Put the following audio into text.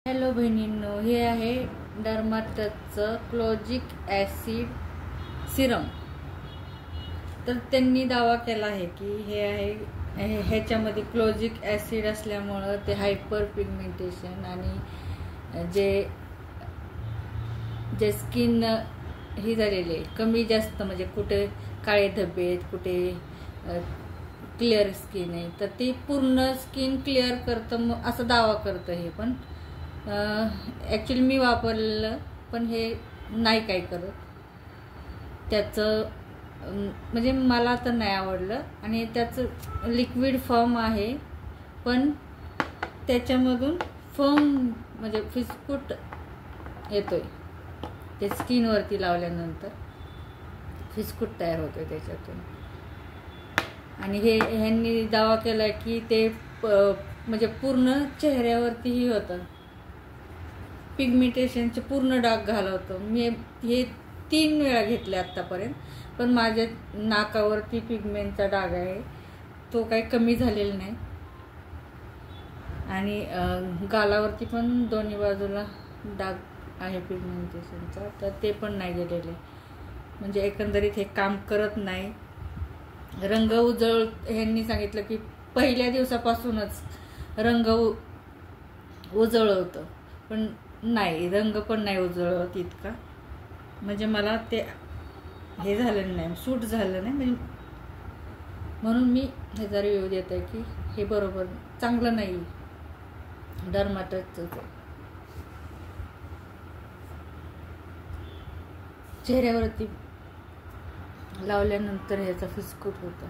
Hello बहिणींनो, हे आहे डर्माटचं क्लोजिक acid Serum. तर त्यांनी दावा केला आहे की हे आहे ह्याच्यामध्ये क्लोजिक ॲसिड असल्यामुळं ते हायपर पिगमेंटेशन आणि जे स्किन ही झालेले कमी जास्त म्हणजे कुठे काळे धब्बे आहेत, कुठे क्लिअर स्किन आहे, तर ती पूर्ण स्किन क्लिअर करतं असं दावा करतं हे। पण ॲक्च्युली मी वापरलेलं पण हे नाही काय करत, त्याचं म्हणजे मला तर नाही आवडलं। आणि त्याचं लिक्विड फॉर्म आहे पण त्याच्यामधून फोम म्हणजे फिसकुट येतोय, ते स्किनवरती लावल्यानंतर फिसकुट तयार होतोय त्याच्यातून। आणि ह्यांनी दावा केला की ते म्हणजे पूर्ण चेहऱ्यावरतीही होतं, पिगमेंटेशनचे पूर्ण डाग घालवतं। मी हे 3 वेळा घेतले आत्तापर्यंत, पण माझ्या नाकावरती पिगमेंटचा डाग आहे, तो काही कमी झालेला नाही। आणि गालावरती पण दोन्ही बाजूला डाग आहे पिगमेंटेशनचा, तर ते पण नाही गेलेले। म्हणजे एकंदरीत हे काम करत नाही। रंग उजळ ह्यांनी सांगितलं की पहिल्या दिवसापासूनच रंग उजळवतं, पण नाही, रंग पण नाही उजळवत इतका। म्हणजे मला ते हे झालं नाही, सूट झालं नाही, म्हणजे म्हणून मी ह्याचा रिव्ह्यू देत आहे की हे बरोबर चांगलं नाही डर्माटचं। चेहऱ्यावरती लावल्यानंतर ह्याचा फिसकुट होतं।